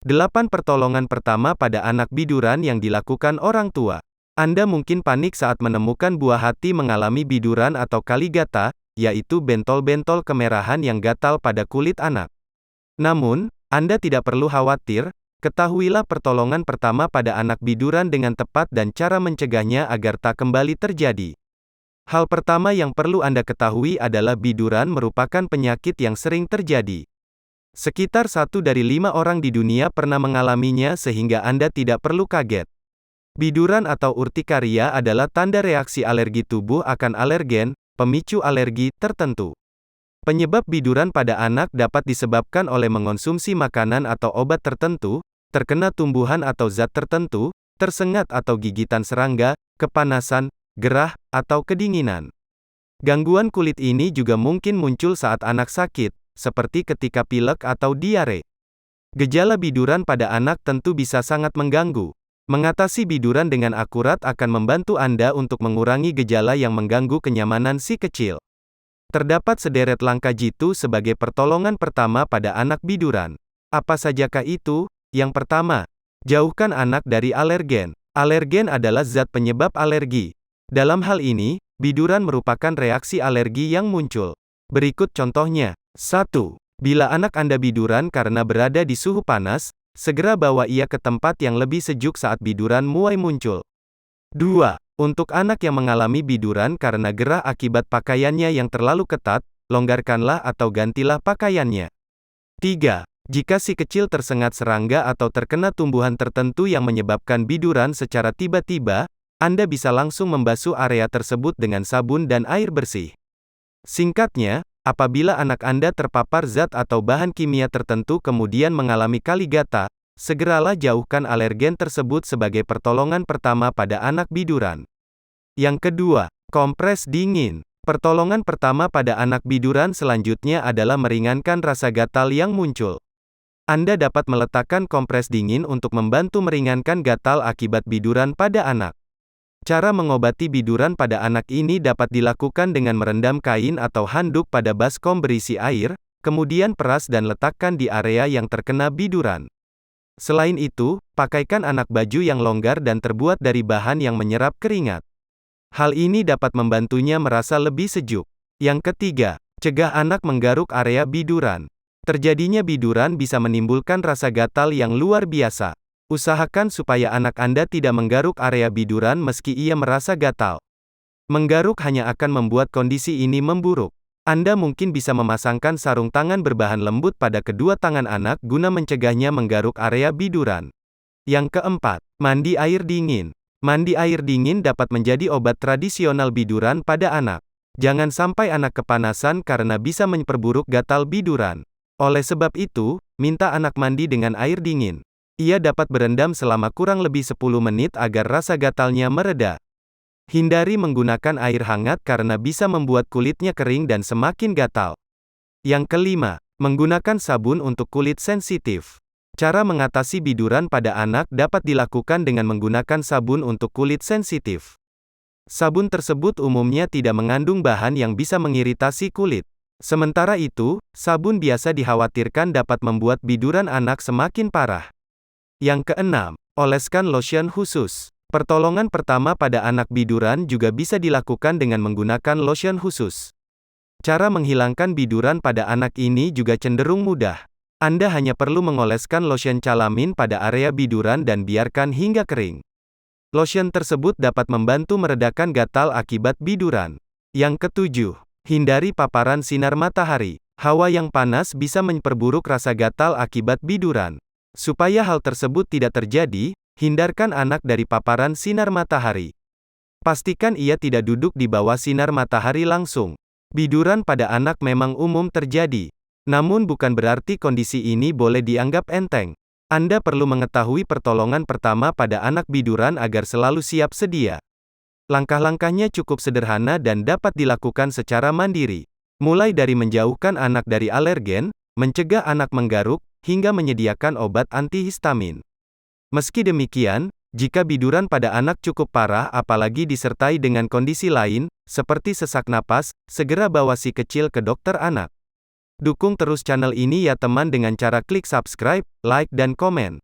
8 pertolongan pertama pada anak biduran yang dilakukan orang tua. Anda mungkin panik saat menemukan buah hati mengalami biduran atau kaligata, yaitu bentol-bentol kemerahan yang gatal pada kulit anak. Namun, Anda tidak perlu khawatir, ketahuilah pertolongan pertama pada anak biduran dengan tepat dan cara mencegahnya agar tak kembali terjadi. Hal pertama yang perlu Anda ketahui adalah biduran merupakan penyakit yang sering terjadi. Sekitar 1 dari 5 orang di dunia pernah mengalaminya sehingga Anda tidak perlu kaget. Biduran atau urtikaria adalah tanda reaksi alergi tubuh akan alergen, pemicu alergi, tertentu. Penyebab biduran pada anak dapat disebabkan oleh mengonsumsi makanan atau obat tertentu, terkena tumbuhan atau zat tertentu, tersengat atau gigitan serangga, kepanasan, gerah, atau kedinginan. Gangguan kulit ini juga mungkin muncul saat anak sakit, seperti ketika pilek atau diare. Gejala biduran pada anak tentu bisa sangat mengganggu. Mengatasi biduran dengan akurat akan membantu Anda untuk mengurangi gejala yang mengganggu kenyamanan si kecil. Terdapat sederet langkah jitu sebagai pertolongan pertama pada anak biduran. Apa sajakah itu? Yang pertama, jauhkan anak dari alergen. Alergen adalah zat penyebab alergi. Dalam hal ini, biduran merupakan reaksi alergi yang muncul. Berikut contohnya. 1. Bila anak Anda biduran karena berada di suhu panas, segera bawa ia ke tempat yang lebih sejuk saat biduran mulai muncul. 2. Untuk anak yang mengalami biduran karena gerah akibat pakaiannya yang terlalu ketat, longgarkanlah atau gantilah pakaiannya. 3. Jika si kecil tersengat serangga atau terkena tumbuhan tertentu yang menyebabkan biduran secara tiba-tiba, Anda bisa langsung membasuh area tersebut dengan sabun dan air bersih. Singkatnya, apabila anak Anda terpapar zat atau bahan kimia tertentu kemudian mengalami kaligata, segeralah jauhkan alergen tersebut sebagai pertolongan pertama pada anak biduran. Yang kedua, kompres dingin. Pertolongan pertama pada anak biduran selanjutnya adalah meringankan rasa gatal yang muncul. Anda dapat meletakkan kompres dingin untuk membantu meringankan gatal akibat biduran pada anak. Cara mengobati biduran pada anak ini dapat dilakukan dengan merendam kain atau handuk pada baskom berisi air, kemudian peras dan letakkan di area yang terkena biduran. Selain itu, pakaikan anak baju yang longgar dan terbuat dari bahan yang menyerap keringat. Hal ini dapat membantunya merasa lebih sejuk. Yang ketiga, cegah anak menggaruk area biduran. Terjadinya biduran bisa menimbulkan rasa gatal yang luar biasa. Usahakan supaya anak Anda tidak menggaruk area biduran meski ia merasa gatal. Menggaruk hanya akan membuat kondisi ini memburuk. Anda mungkin bisa memasangkan sarung tangan berbahan lembut pada kedua tangan anak guna mencegahnya menggaruk area biduran. Yang keempat, mandi air dingin. Mandi air dingin dapat menjadi obat tradisional biduran pada anak. Jangan sampai anak kepanasan karena bisa memperburuk gatal biduran. Oleh sebab itu, minta anak mandi dengan air dingin. Ia dapat berendam selama kurang lebih 10 menit agar rasa gatalnya mereda. Hindari menggunakan air hangat karena bisa membuat kulitnya kering dan semakin gatal. Yang kelima, menggunakan sabun untuk kulit sensitif. Cara mengatasi biduran pada anak dapat dilakukan dengan menggunakan sabun untuk kulit sensitif. Sabun tersebut umumnya tidak mengandung bahan yang bisa mengiritasi kulit. Sementara itu, sabun biasa dikhawatirkan dapat membuat biduran anak semakin parah. Yang keenam, oleskan lotion khusus. Pertolongan pertama pada anak biduran juga bisa dilakukan dengan menggunakan lotion khusus. Cara menghilangkan biduran pada anak ini juga cenderung mudah. Anda hanya perlu mengoleskan lotion Calamine pada area biduran dan biarkan hingga kering. Lotion tersebut dapat membantu meredakan gatal akibat biduran. Yang ketujuh, hindari paparan sinar matahari. Hawa yang panas bisa memperburuk rasa gatal akibat biduran. Supaya hal tersebut tidak terjadi, hindarkan anak dari paparan sinar matahari. Pastikan ia tidak duduk di bawah sinar matahari langsung. Biduran pada anak memang umum terjadi. Namun bukan berarti kondisi ini boleh dianggap enteng. Anda perlu mengetahui pertolongan pertama pada anak biduran agar selalu siap sedia. Langkah-langkahnya cukup sederhana dan dapat dilakukan secara mandiri. Mulai dari menjauhkan anak dari alergen, mencegah anak menggaruk, hingga menyediakan obat antihistamin. Meski demikian, jika biduran pada anak cukup parah apalagi disertai dengan kondisi lain, seperti sesak napas, segera bawa si kecil ke dokter anak. Dukung terus channel ini ya teman dengan cara klik subscribe, like dan komen.